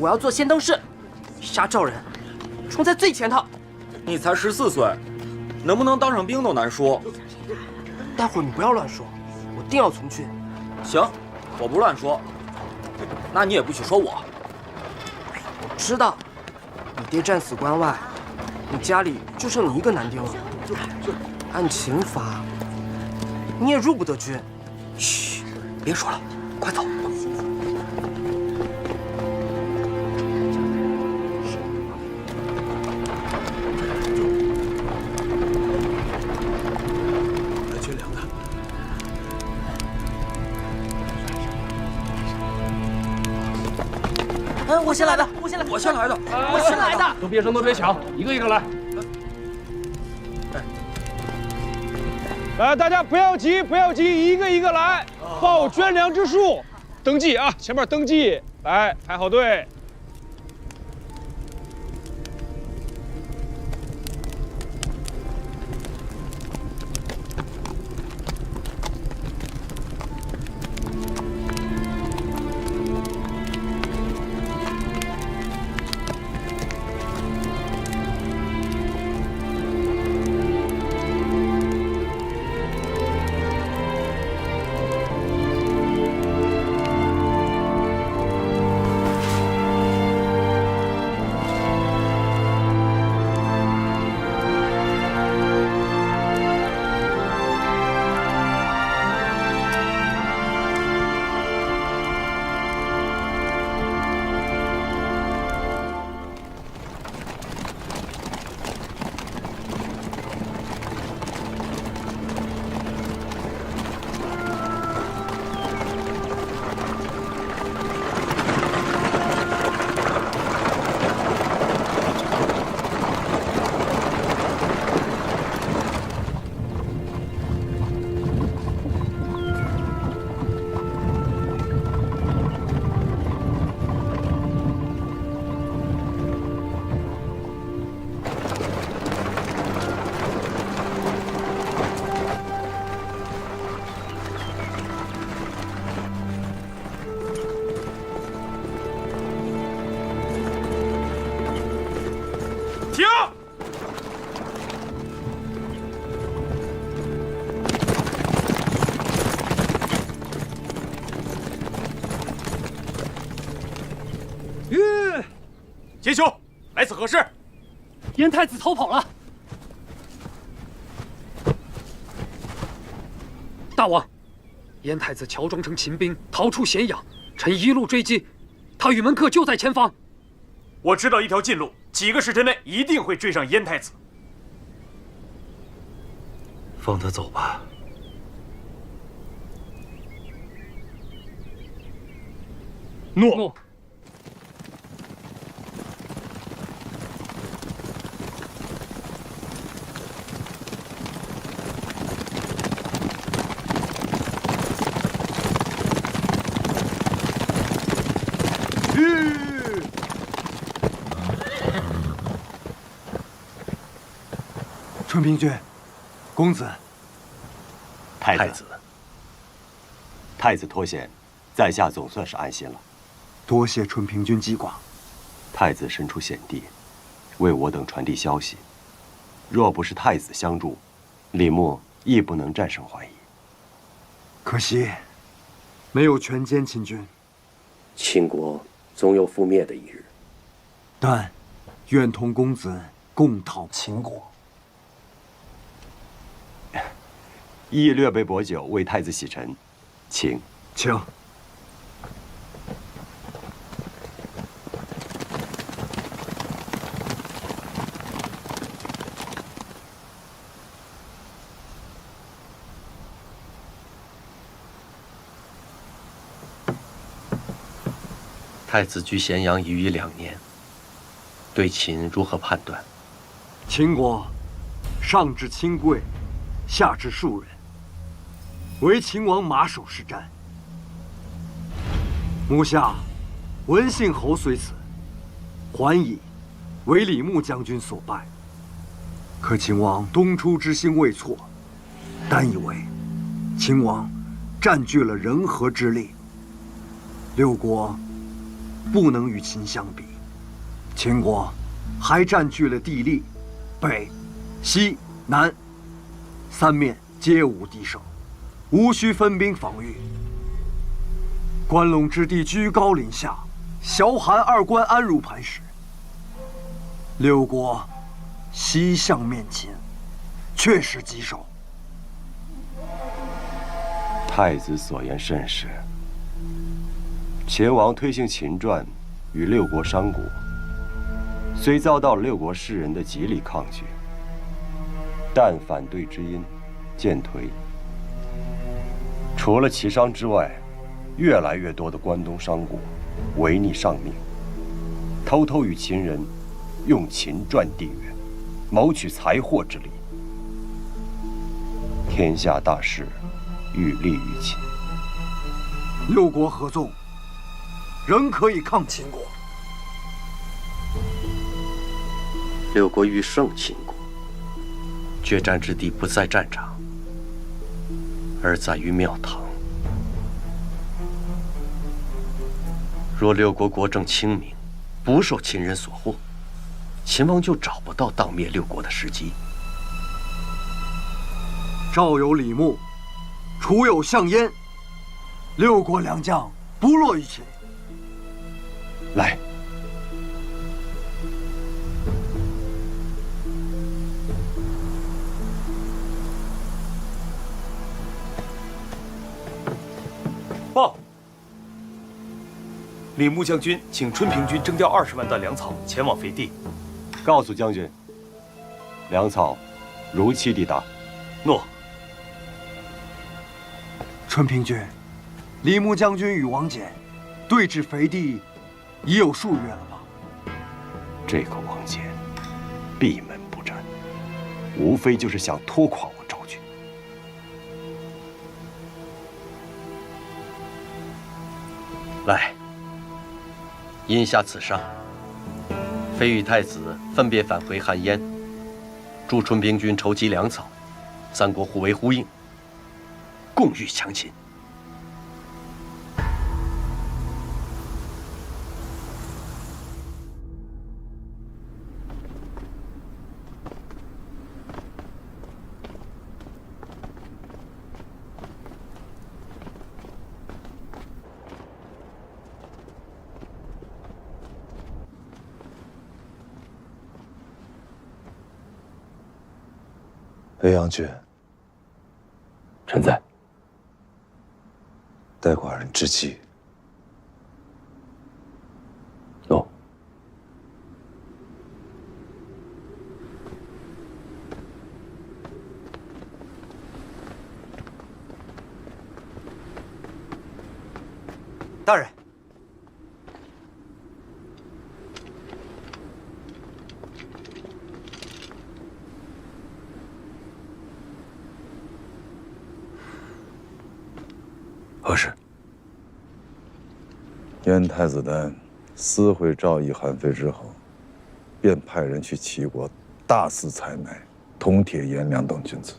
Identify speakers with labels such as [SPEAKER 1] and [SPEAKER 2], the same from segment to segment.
[SPEAKER 1] 我要做先锋士，杀赵人，冲在最前头。
[SPEAKER 2] 你才14岁，能不能当上兵都难说。
[SPEAKER 1] 待会儿你不要乱说，我定要从军。
[SPEAKER 2] 行，我不乱说。那你也不许说我。
[SPEAKER 1] 我知道，你爹战死关外，你家里就剩你一个男丁了。按刑罚，你也入不得军。
[SPEAKER 2] 嘘，别说了，快走。
[SPEAKER 1] 我先来的，
[SPEAKER 2] 我先来的，
[SPEAKER 1] 我先来的。
[SPEAKER 3] 都别争，都别抢，一个一个来。大家不要急，不要急，一个一个来，报捐粮之数，登记啊，前面登记，来排好队。停！
[SPEAKER 4] 杰兄，来此何事？
[SPEAKER 5] 燕太子逃跑了。大王，燕太子乔装成秦兵逃出咸阳，臣一路追击，他与门客就在前方。
[SPEAKER 4] 我知道一条近路，几个时辰内一定会追上燕太子。
[SPEAKER 6] 放他走吧。
[SPEAKER 3] 诺。
[SPEAKER 7] 春平君，公子。
[SPEAKER 8] 太子脱险，在下总算是安心了。
[SPEAKER 7] 多谢春平君记挂。
[SPEAKER 8] 太子身处险地，为我等传递消息。若不是太子相助，李牧亦不能战胜怀疑。
[SPEAKER 7] 可惜，没有全歼秦军。
[SPEAKER 8] 秦国总有覆灭的一日。
[SPEAKER 7] 但愿同公子共讨秦国。
[SPEAKER 8] 亦略备薄酒为太子洗尘，请。
[SPEAKER 7] 请。
[SPEAKER 6] 太子居咸阳已逾2年，对秦如何判断？
[SPEAKER 7] 秦国上至亲贵，下至庶人，唯秦王马首是瞻。目下文信侯虽死，还以为李牧将军所败。可秦王东出之心未错，但以为秦王占据了人和之力，六国不能与秦相比。秦国还占据了地利、北、西、南三面，皆无敌手，无需分兵防御。关陇之地居高临下，崤函二关安如磐石。六国西向面秦，确实棘手。
[SPEAKER 8] 太子所言甚是。秦王推行秦传与六国商贾，虽遭到了六国士人的极力抗拒，但反对之音渐颓。除了齐商之外，越来越多的关东商贾违逆上命，偷偷与秦人用秦赚地缘，谋取财货之利。天下大势欲利于秦，
[SPEAKER 7] 六国合纵，仍可以抗秦国。
[SPEAKER 6] 六国欲胜秦国，决战之地不在战场，而在于庙堂。若六国国政清明，不受秦人所惑，秦王就找不到荡灭六国的时机。
[SPEAKER 7] 赵有李牧，楚有项燕，六国良将不落于秦。
[SPEAKER 8] 来，
[SPEAKER 4] 报！李牧将军请春平军征调20万担粮草前往肥地。
[SPEAKER 8] 告诉将军，粮草如期抵达。
[SPEAKER 4] 诺。
[SPEAKER 7] 春平君，李牧将军与王翦对峙肥地已有数月了吧？
[SPEAKER 8] 这个王翦闭门不战，无非就是想拖垮我赵军。
[SPEAKER 6] 来，因下此上，非与太子分别返回汉燕，助春平军筹集粮草，三国互为呼应，共御强秦。
[SPEAKER 9] 未央君，
[SPEAKER 8] 臣在。
[SPEAKER 9] 待寡人之计。
[SPEAKER 8] 诺。
[SPEAKER 1] 大人。
[SPEAKER 9] 何事？燕太子丹私会赵义、韩非之后，便派人去齐国大肆采买铜铁、颜良等军资。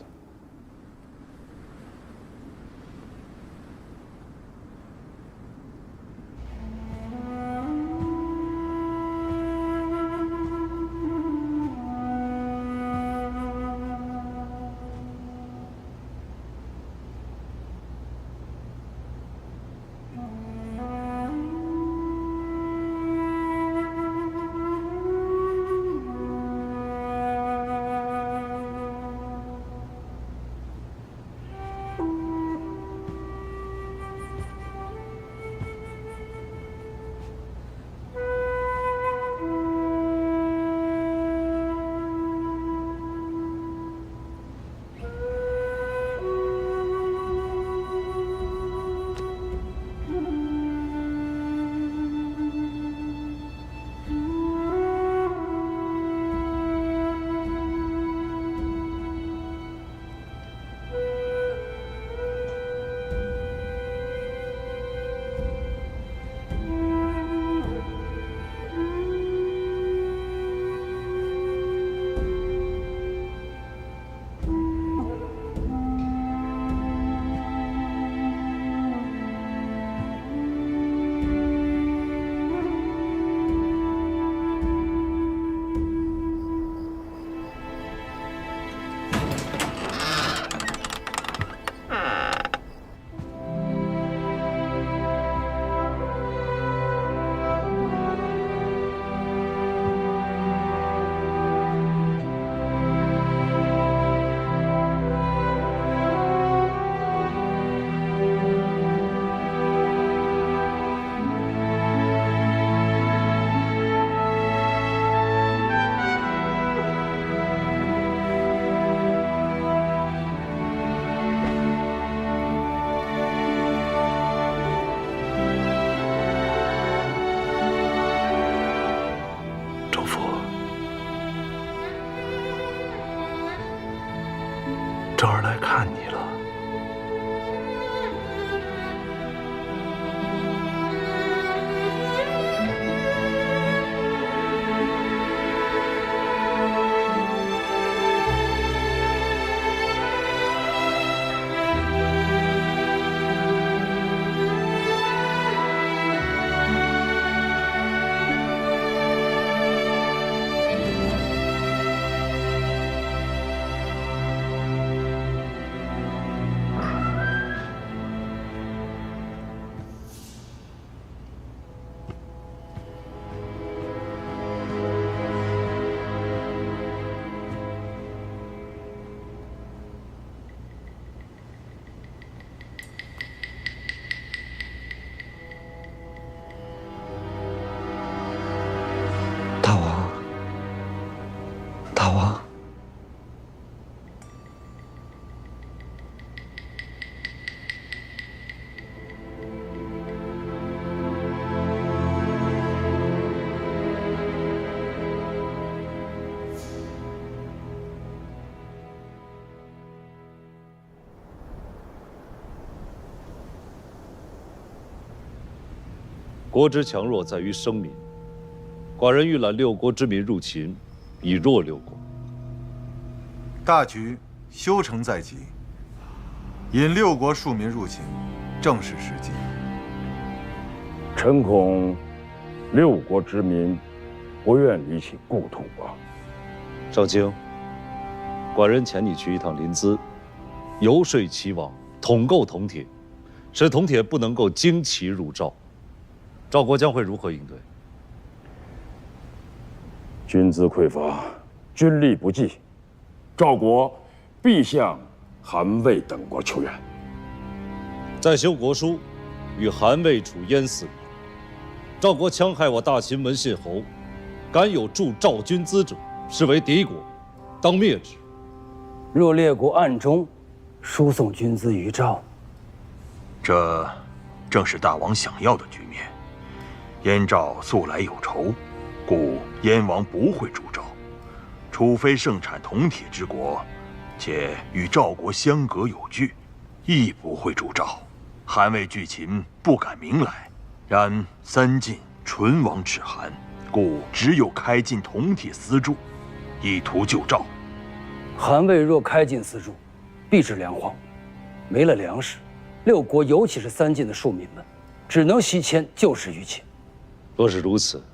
[SPEAKER 10] 国之强弱在于生民。寡人预览六国之民入秦，以弱六国。
[SPEAKER 11] 大局修成在即，引六国庶民入秦，正是时机。
[SPEAKER 9] 臣恐六国之民不愿离弃故土吧。
[SPEAKER 10] 少卿，寡人遣你去一趟临淄，游说齐王统购铜铁，使铜铁不能够经齐入赵。赵国将会如何应对？
[SPEAKER 9] 军资匮乏，军力不济，赵国必向韩魏等国求援。
[SPEAKER 10] 再修国书，与韩魏楚燕4国。赵国戕害我大秦文信侯，敢有助赵军资者，是为敌国，当灭之。
[SPEAKER 12] 若列国暗中输送军资于赵，
[SPEAKER 13] 这正是大王想要的局面。燕赵素来有仇，故燕王不会助赵，除非盛产铜铁之国，且与赵国相隔有据，亦不会助赵。韩魏拒秦，不敢明来，然三晋唇亡齿寒，故只有开进铜铁私铸，以图救赵。
[SPEAKER 12] 韩魏若开进私铸，必致粮荒，没了粮食，六国尤其是三晋的庶民们，只能西迁救市于秦。
[SPEAKER 10] 若是如此，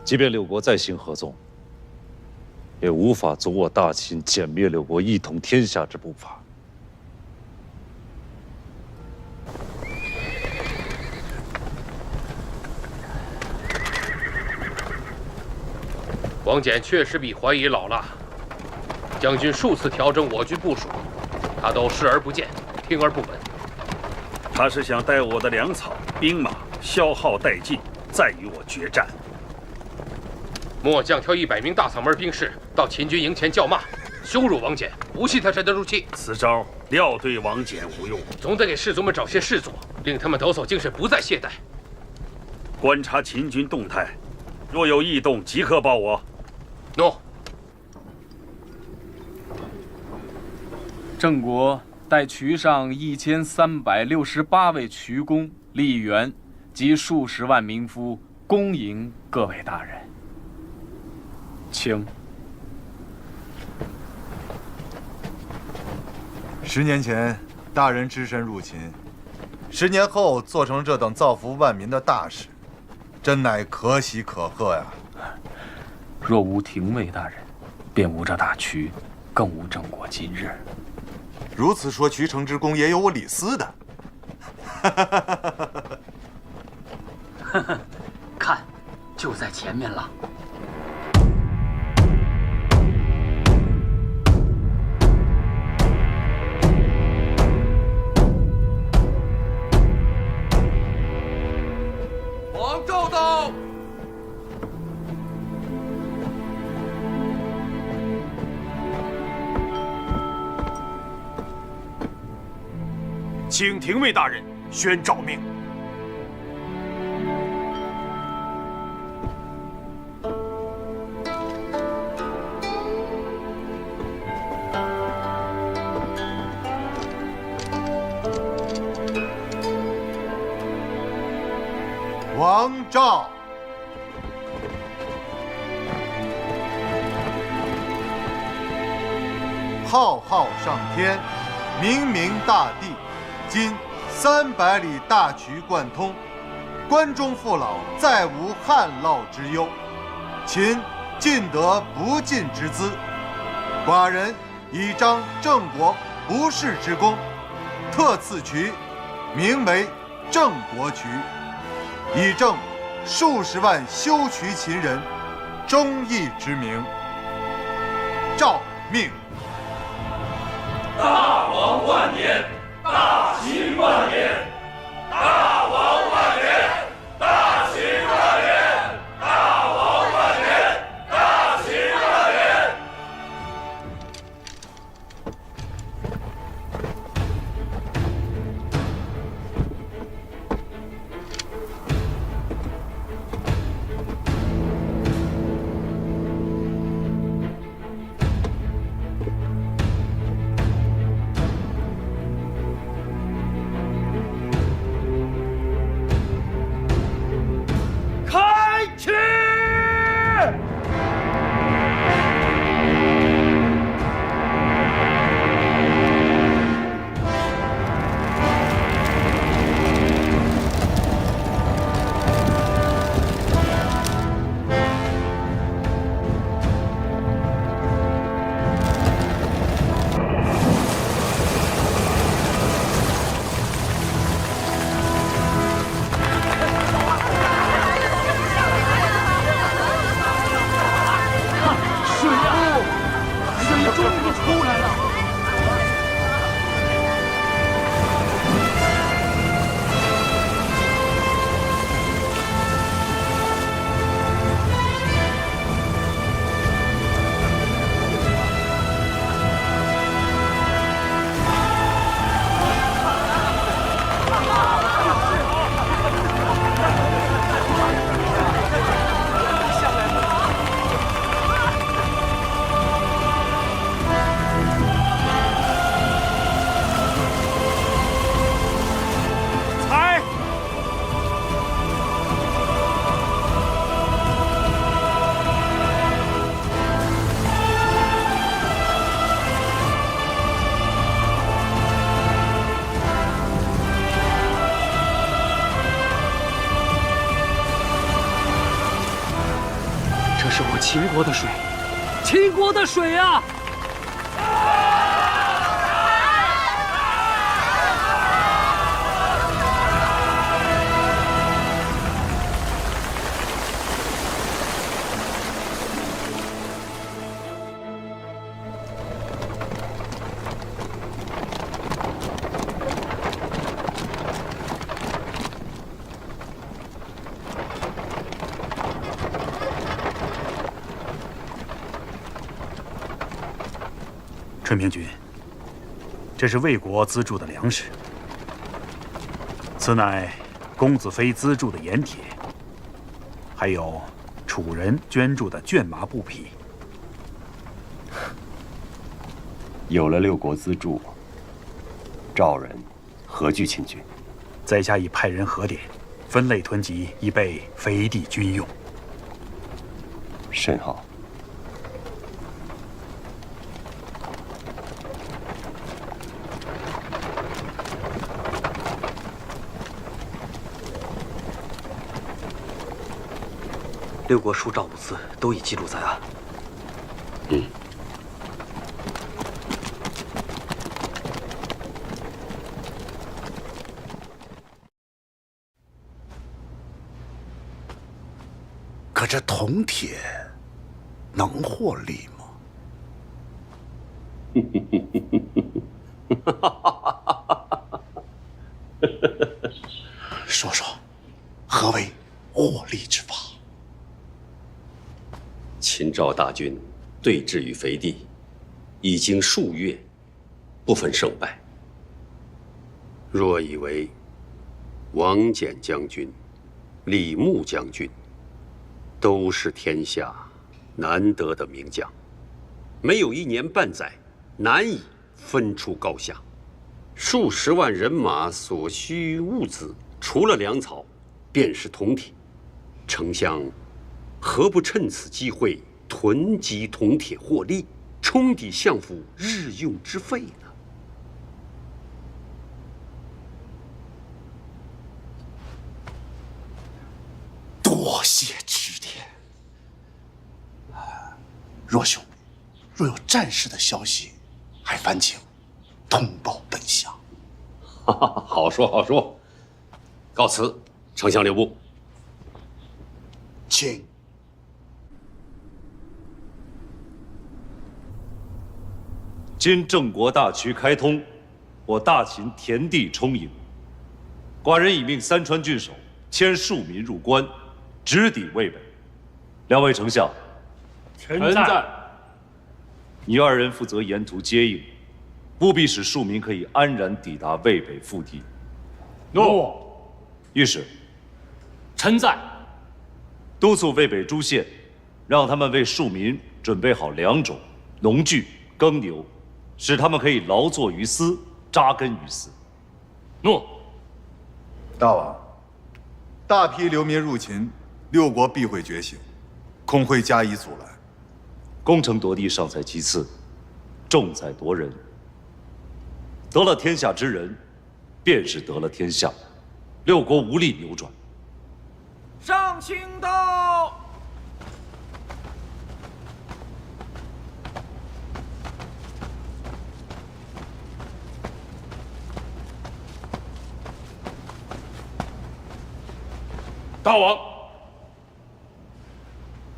[SPEAKER 10] 即便六国再行合纵，也无法阻我大秦歼灭六国一统天下之步伐。
[SPEAKER 14] 王翦确实比怀疑老了。将军数次调整我军部署，他都视而不见，听而不闻。
[SPEAKER 15] 他是想待我的粮草、兵马消耗殆尽，再与我决战。
[SPEAKER 14] 末将挑100名大嗓门兵士到秦军营前叫骂，羞辱王翦，不信他沉得住气。
[SPEAKER 15] 此招料对王翦无用，
[SPEAKER 14] 总得给士卒们找些事做，令他们抖擞精神，不再懈怠。
[SPEAKER 15] 观察秦军动态，若有异动，即刻报我。
[SPEAKER 14] 诺。
[SPEAKER 16] 郑国待渠上1368位渠公、吏员及数十万民夫恭迎各位大人。请。
[SPEAKER 11] 10年前，大人只身入秦，10年后做成这等造福万民的大事，真乃可喜可贺呀！
[SPEAKER 16] 若无廷尉大人，便无这大渠，更无郑国今日。
[SPEAKER 11] 如此说，渠成之功也有我李斯的。
[SPEAKER 5] 看，就在前面了。
[SPEAKER 1] 王赵到！
[SPEAKER 4] 请廷尉大人宣诏命。
[SPEAKER 11] 王赵，浩浩上天，冥冥大地，今300里大渠贯通，关中父老再无旱涝之忧，秦尽得不尽之资。寡人以彰郑国不世之功，特赐渠，名为郑国渠。 以正数十万修渠秦人忠义之名。诏命。
[SPEAKER 17] 大王万年，大秦万年，大王万年，大秦万年，大王万年，大秦万年。
[SPEAKER 5] 这是我秦国的水，秦国的水啊！
[SPEAKER 4] 春平君，这是魏国资助的粮食，此乃公子非资助的盐铁，还有楚人捐助的绢麻布匹。
[SPEAKER 8] 有了六国资助，赵人何惧秦军？
[SPEAKER 4] 在下已派人核点，分类囤积，以备肥地军用。
[SPEAKER 8] 甚好。
[SPEAKER 7] 六国书赵武司都已记录在案。
[SPEAKER 18] 可这铜铁能获利吗？说说，何为获利之法？
[SPEAKER 6] 秦赵大军对峙于肥地，已经数月，不分胜败。若以为王翦将军、李牧将军都是天下难得的名将，没有1年半载，难以分出高下。数十万人马所需物资，除了粮草，便是铜铁。丞相何不趁此机会囤积铜铁获利，冲抵相府日用之费呢？
[SPEAKER 18] 多谢指点。若兄，若有战事的消息，还烦请通报本相。
[SPEAKER 6] 好说好说。告辞，丞相留步。
[SPEAKER 18] 请。
[SPEAKER 10] 今郑国大渠开通，我大秦田地充盈。寡人已命三川郡守牵庶民入关，直抵渭北。两位丞相，
[SPEAKER 14] 臣在。
[SPEAKER 10] 你二人负责沿途接应，务必使庶民可以安然抵达渭北腹地。
[SPEAKER 14] 诺。
[SPEAKER 10] 御史，
[SPEAKER 14] 臣在。
[SPEAKER 10] 督促渭北诸县，让他们为庶民准备好粮种、农具、耕牛，使他们可以劳作于斯，扎根于斯。
[SPEAKER 14] 诺。
[SPEAKER 11] 大王，大批流民入秦，六国必会觉醒，恐会加以阻拦。
[SPEAKER 10] 攻城夺地尚在其次，重在夺人。得了天下之人，便是得了天下，六国无力扭转。
[SPEAKER 2] 上清道。
[SPEAKER 17] 大王，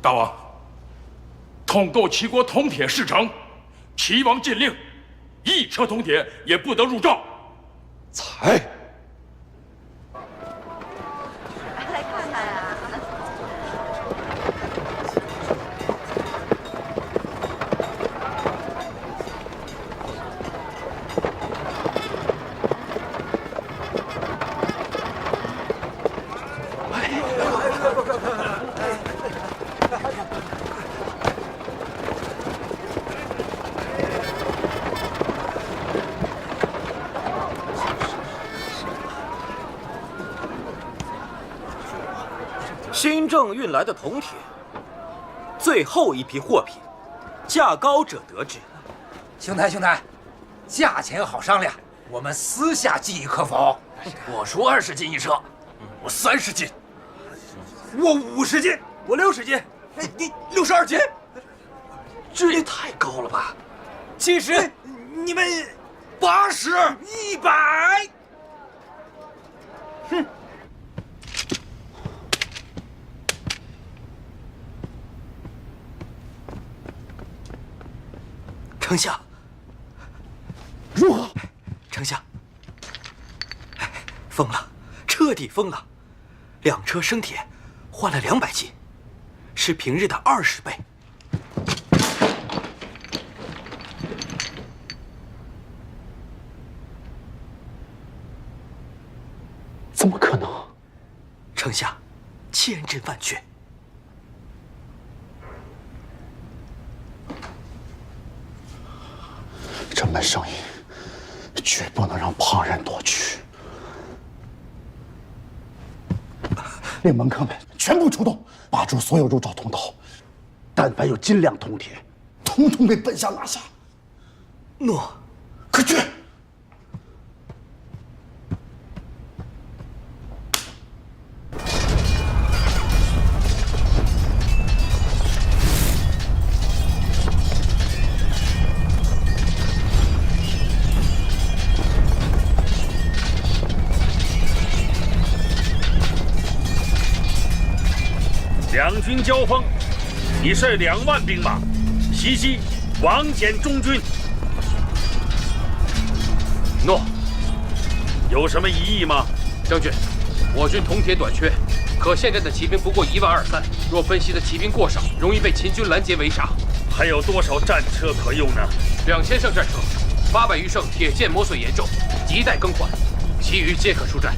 [SPEAKER 17] 大王，统购齐国铜铁事成，齐王禁令，1车铜铁也不得入赵。
[SPEAKER 18] 才。
[SPEAKER 19] 来看看啊！
[SPEAKER 2] 新政运来的铜铁，最后一批货品，价高者得之。
[SPEAKER 20] 兄台，价钱好商量，我们私下计议可否？
[SPEAKER 14] 我说20斤1车，
[SPEAKER 18] 我30斤，
[SPEAKER 20] 我50斤，
[SPEAKER 14] 我60斤。
[SPEAKER 2] 你62斤，这也太高了吧？70，你们80、100。哼！丞相，
[SPEAKER 18] 如何？
[SPEAKER 2] 丞相，疯了，彻底疯了！2车生铁换了200斤，是平日的20倍。
[SPEAKER 18] 怎么可能？
[SPEAKER 2] 丞相，千真万确。
[SPEAKER 18] 这门生意绝不能让旁人夺取。令门客们全部出动，把住所有入赵通道，但凡有斤两铜铁，统统被本相拿下。
[SPEAKER 2] 诺，
[SPEAKER 18] 快去！
[SPEAKER 15] 两军交锋，你率2万兵马袭击王翦中军。
[SPEAKER 14] 诺。
[SPEAKER 15] 有什么疑义吗？
[SPEAKER 14] 将军，我军铜铁短缺，可现战的骑兵不过1.23万，若分析的骑兵过少，容易被秦军拦截围杀。
[SPEAKER 15] 还有多少战车可用呢
[SPEAKER 14] ？2000乘战车，800余乘铁剑磨损严重，亟待更换，其余皆可出战。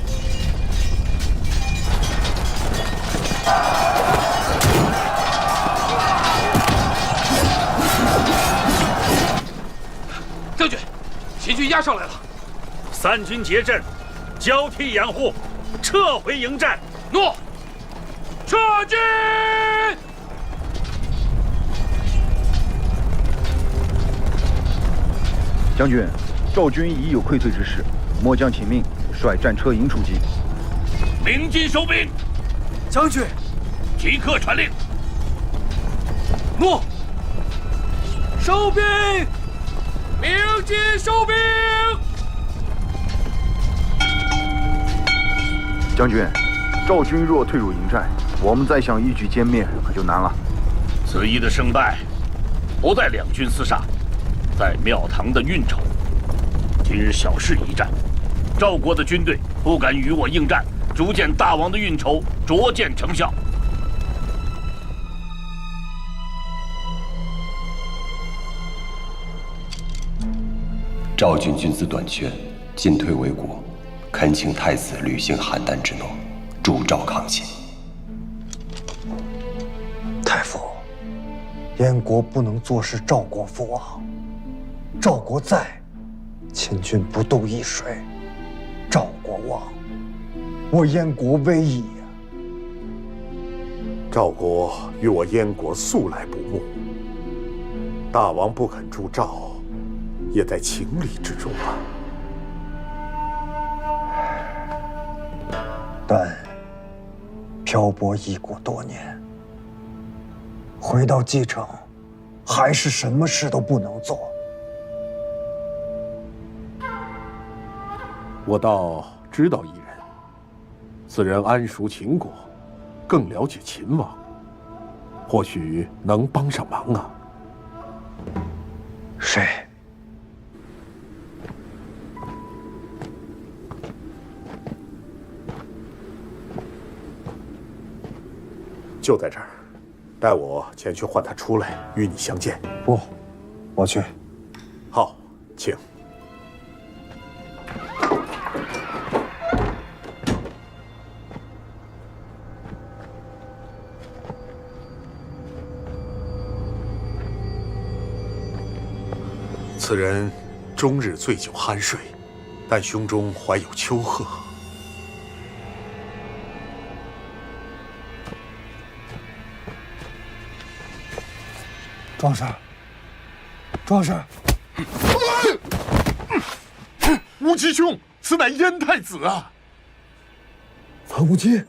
[SPEAKER 14] 将军，秦军压上来了
[SPEAKER 15] ！3军结阵，交替掩护，撤回营战。
[SPEAKER 14] 诺，撤军！
[SPEAKER 21] 将军，赵军已有溃退之势，末将请命率战车营出击。
[SPEAKER 15] 鸣金收兵。
[SPEAKER 2] 将军，
[SPEAKER 15] 即刻传令。
[SPEAKER 2] 诺，收兵！
[SPEAKER 14] 鸣金收兵！
[SPEAKER 21] 将军，赵军若退入营寨，我们再想一举歼灭可就难了。
[SPEAKER 15] 此役的胜败，不在两军厮杀，在庙堂的运筹。今日小事一战，赵国的军队不敢与我应战，足见大王的运筹卓见成效。
[SPEAKER 8] 赵军军资短缺，进退维谷，恳请太子履行邯郸之诺，助赵抗秦。
[SPEAKER 18] 太傅，燕国不能坐视赵国覆亡。赵国在，秦军不渡易水；赵国亡，我燕国危矣呀！
[SPEAKER 22] 赵国与我燕国素来不睦，大王不肯助赵，也在情理之中啊。
[SPEAKER 18] 但漂泊异国多年，回到蓟城，还是什么事都不能做。
[SPEAKER 22] 我倒知道一人，此人谙熟秦国，更了解秦王，或许能帮上忙啊。
[SPEAKER 18] 谁？
[SPEAKER 22] 就在这儿，带我前去唤他出来，与你相见。
[SPEAKER 18] 不，我去。
[SPEAKER 22] 好，请。此人终日醉酒酣睡，但胸中怀有丘壑。
[SPEAKER 18] 壮士，壮士！
[SPEAKER 22] 无极兄，此乃燕太子啊！
[SPEAKER 18] 樊无极，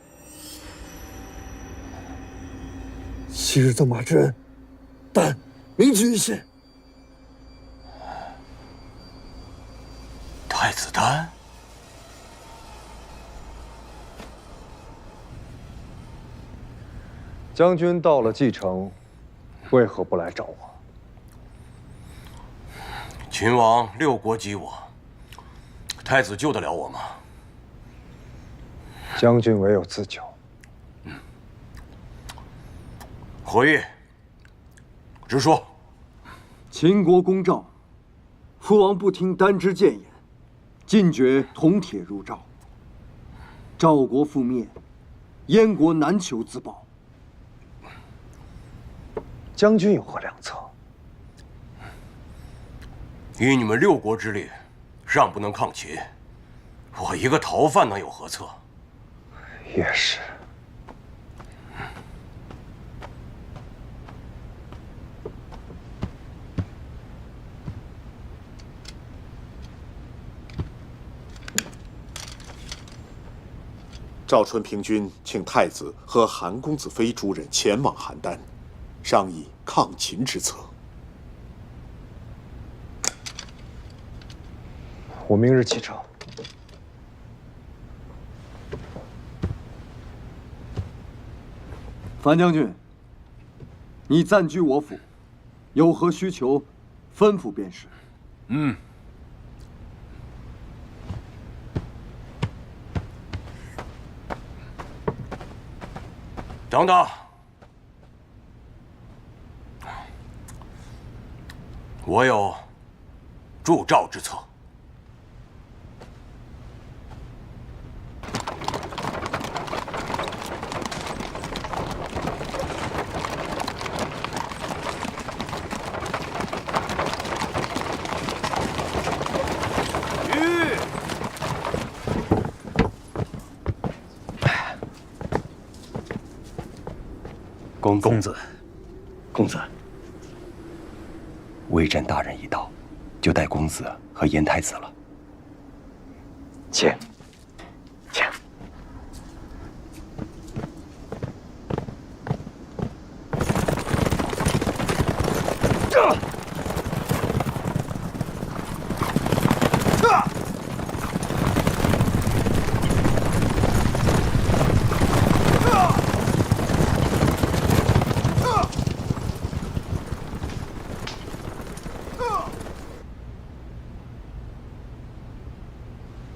[SPEAKER 18] 昔日赠马之恩，但铭记于心。
[SPEAKER 13] 太子丹，
[SPEAKER 7] 将军到了蓟城，为何不来找我？
[SPEAKER 8] 秦王6国击我，太子救得了我吗？
[SPEAKER 7] 将军唯有自救。
[SPEAKER 8] 何意？直说。
[SPEAKER 7] 秦国公赵，父王不听丹之谏言，禁绝铜铁入赵。赵国覆灭，燕国难求自保。将军有何良策？
[SPEAKER 8] 以你们6国之力，尚不能抗秦，我一个逃犯能有何策？
[SPEAKER 7] 也是。
[SPEAKER 3] 赵春平君请太子和韩公子妃诸人前往邯郸，商议抗秦之策。
[SPEAKER 7] 我明日启程。樊将军，你暂居我府，有何需求，吩咐便是。
[SPEAKER 8] 等等，我有助赵之策。
[SPEAKER 6] 公子，魏镇大人一到，就带公子和燕太子了。请。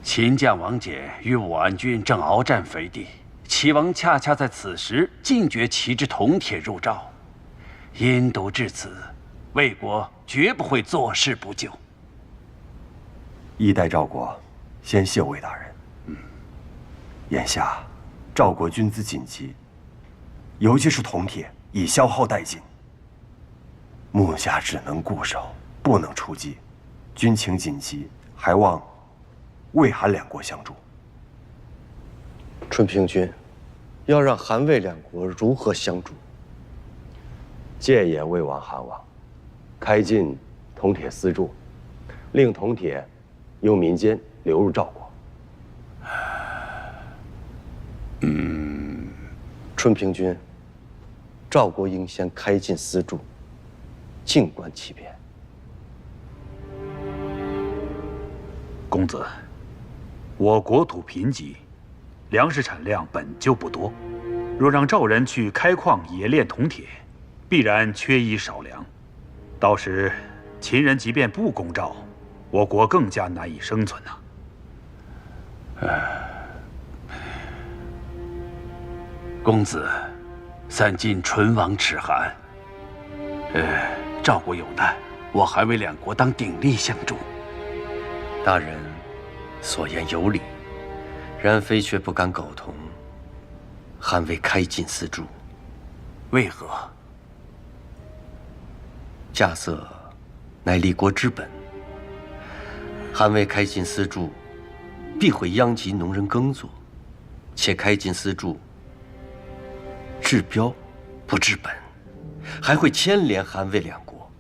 [SPEAKER 15] 秦将王翦与武安军正鏖战肥地，齐王恰恰在此时禁绝齐之铜铁入赵。因毒至此，魏国绝不会坐视不救。
[SPEAKER 6] 一代赵国，先谢魏大人。眼下赵国军资紧急，尤其是铜铁已消耗殆尽，目下只能固守，不能出击。军情紧急，还望魏韩2国相助。
[SPEAKER 9] 春平君，要让韩魏2国如何相助？
[SPEAKER 6] 建言魏王、韩王，开禁铜铁私铸，令铜铁由民间流入赵国。
[SPEAKER 9] 春平君，赵国应先开禁私铸，静观其变。
[SPEAKER 4] 公子，我国土贫瘠，粮食产量本就不多，若让赵人去开矿冶炼铜铁，必然缺衣少粮。到时秦人即便不攻赵，我国更加难以生存呐。
[SPEAKER 15] 公子，三晋唇亡齿寒。赵国有难，我韩魏2国当鼎力相助。
[SPEAKER 6] 大人所言有理，然非却不敢苟同韩魏开禁私铸。
[SPEAKER 15] 为何？
[SPEAKER 6] 稼穑乃立国之本，韩魏开禁私铸，必会殃及农人耕作，且开禁私铸治标不治本，还会牵连韩魏2国，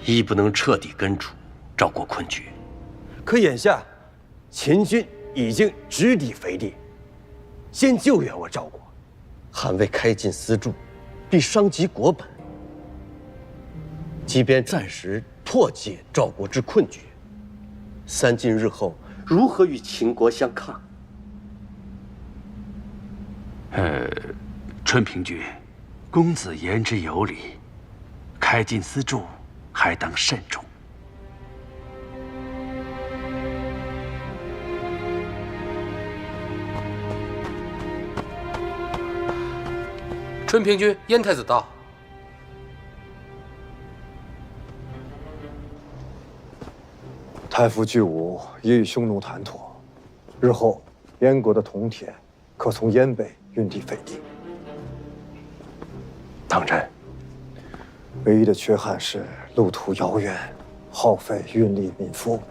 [SPEAKER 6] 亦不能彻底根除赵国困局。
[SPEAKER 9] 可眼下，秦军已经直抵肥地，先救援我赵国，汉魏开进私铸，必伤及国本。即便暂时破解赵国之困局，三晋日后如何与秦国相抗？
[SPEAKER 15] 春平君，公子言之有理，开进私铸，还当慎重。
[SPEAKER 14] 春平君，燕太子到。
[SPEAKER 18] 太傅巨武已与匈奴谈妥，日后燕国的铜铁可从燕北运抵斐地。当真。唯一的缺憾是路途遥远，耗费运力民夫，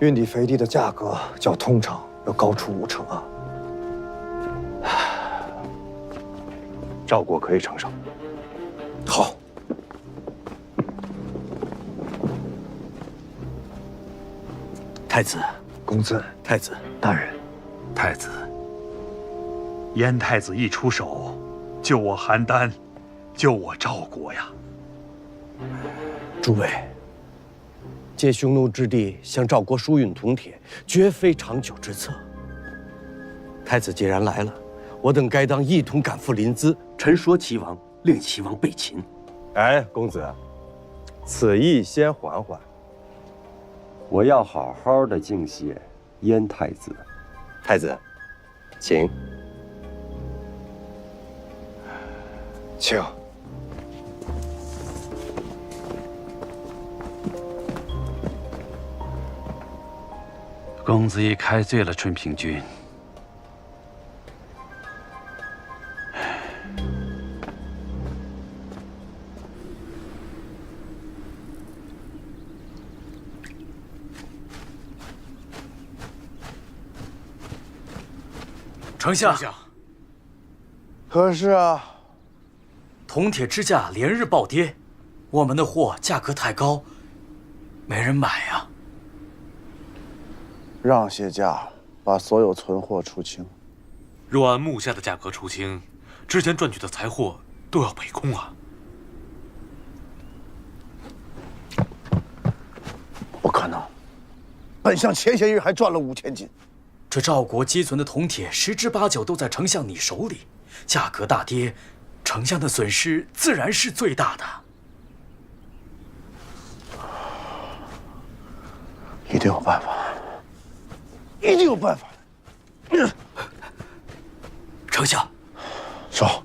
[SPEAKER 18] 运抵斐地的价格较通常要高出50%啊。
[SPEAKER 8] 赵国可以承受。
[SPEAKER 18] 好。
[SPEAKER 4] 太子，
[SPEAKER 18] 公子，
[SPEAKER 4] 太子，
[SPEAKER 18] 大人，
[SPEAKER 4] 太子，燕太子一出手，救我邯郸，救我赵国呀！
[SPEAKER 9] 诸位，借匈奴之地向赵国输运铜铁，绝非长久之策。太子既然来了，我等该当一同赶赴临淄，陈说齐王，令齐王备秦。
[SPEAKER 8] 哎，公子，此意先缓缓。我要好好的敬谢燕太子。
[SPEAKER 9] 太子，请。
[SPEAKER 18] 请。
[SPEAKER 15] 公子已开罪了春平君。
[SPEAKER 2] 丞相，
[SPEAKER 18] 何事啊？
[SPEAKER 2] 铜铁之价连日暴跌，我们的货价格太高，没人买呀。
[SPEAKER 12] 让些价，把所有存货出清。
[SPEAKER 16] 若按目下的价格出清，之前赚取的财货都要赔空啊！
[SPEAKER 12] 不可能，本相前些日还赚了5000斤。
[SPEAKER 2] 这赵国积存的铜铁10之8九都在丞相你手里，价格大跌，丞相的损失自然是最大的。
[SPEAKER 12] 一定有办法，一定有办法。
[SPEAKER 2] 丞相，
[SPEAKER 12] 说。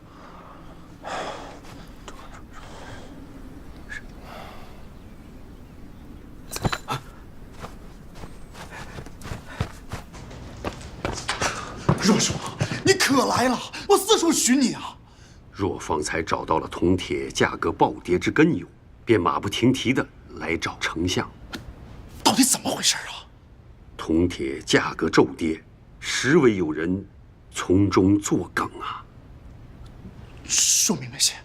[SPEAKER 23] 若叔，你可来了！我四处寻你啊。
[SPEAKER 24] 若方才找到了铜铁价格暴跌之根由，便马不停蹄地来找丞相。
[SPEAKER 23] 到底怎么回事啊？
[SPEAKER 24] 铜铁价格骤跌，实为有人从中作梗啊！
[SPEAKER 23] 说明那些。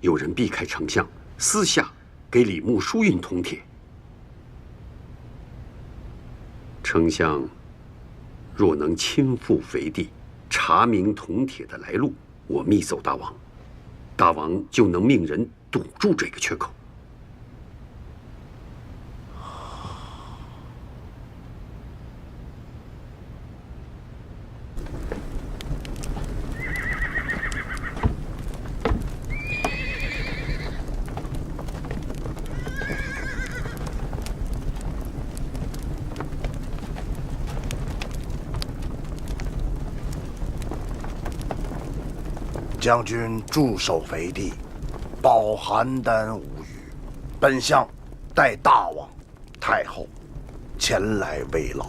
[SPEAKER 24] 有人避开丞相，私下给李牧输运铜铁。丞相若能亲赴肥地，查明铜铁的来路，我密奏大王，大王就能命人堵住这个缺口。
[SPEAKER 12] 将军驻守肥地，保邯郸无虞。本相代大王、太后前来慰劳。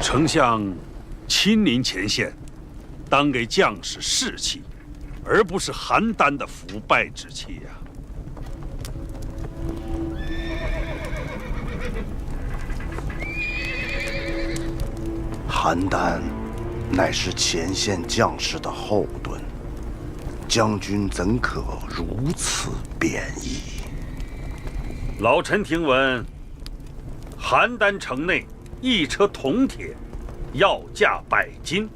[SPEAKER 4] 丞相亲临前线，当给将士士气，而不是邯郸的腐败之气呀。
[SPEAKER 12] 邯郸乃是前线将士的后盾，将军怎可如此贬义？
[SPEAKER 4] 老臣听闻，邯郸城内1车铜铁要价100斤，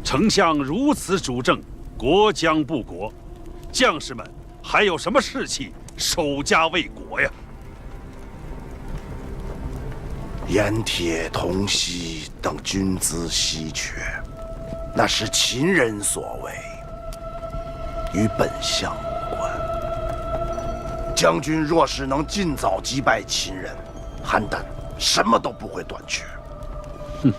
[SPEAKER 4] 丞相如此主政，国将不国，将士们还有什么士气守家卫国呀？
[SPEAKER 12] 盐铁铜锡等军资稀缺，那是秦人所为，与本相无关。将军若是能尽早击败秦人，邯郸什么都不会短缺。
[SPEAKER 4] 哼，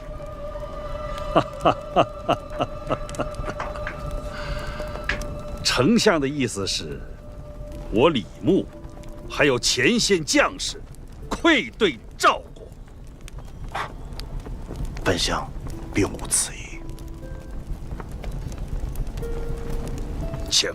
[SPEAKER 4] 丞相的意思是，我李牧还有前线将士愧对赵国。
[SPEAKER 12] 本相并无此意。
[SPEAKER 4] 请。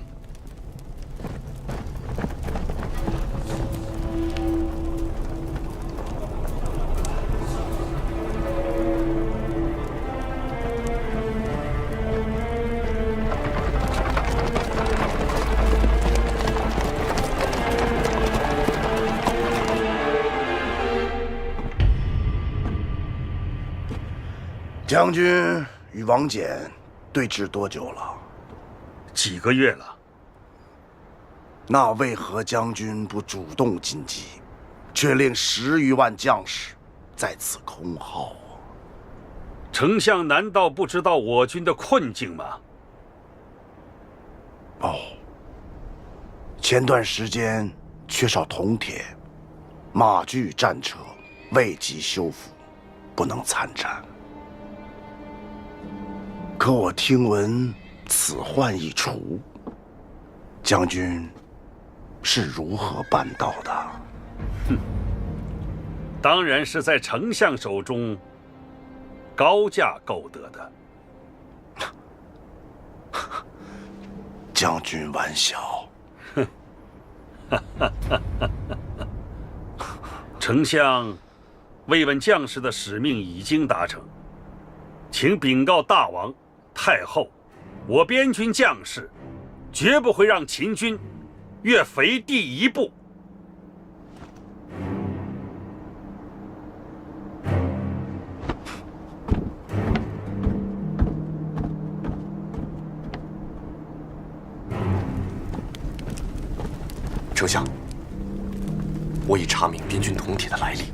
[SPEAKER 12] 将军与王翦对峙多久了？
[SPEAKER 4] 几个月了。
[SPEAKER 12] 那为何将军不主动进击，却令10余万将士在此空耗？
[SPEAKER 4] 丞相难道不知道我军的困境吗？
[SPEAKER 12] 哦，前段时间缺少铜铁，马具战车未及修复，不能参战。可我听闻此患已除，将军是如何办到的？
[SPEAKER 4] 哼，当然是在丞相手中高价购得的。
[SPEAKER 12] 将军玩笑。
[SPEAKER 4] 哼，丞相慰问将士的使命已经达成，请禀告大王、太后，我边军将士绝不会让秦军越肥地一步。
[SPEAKER 1] 丞相，我已查明边军铜铁的来历，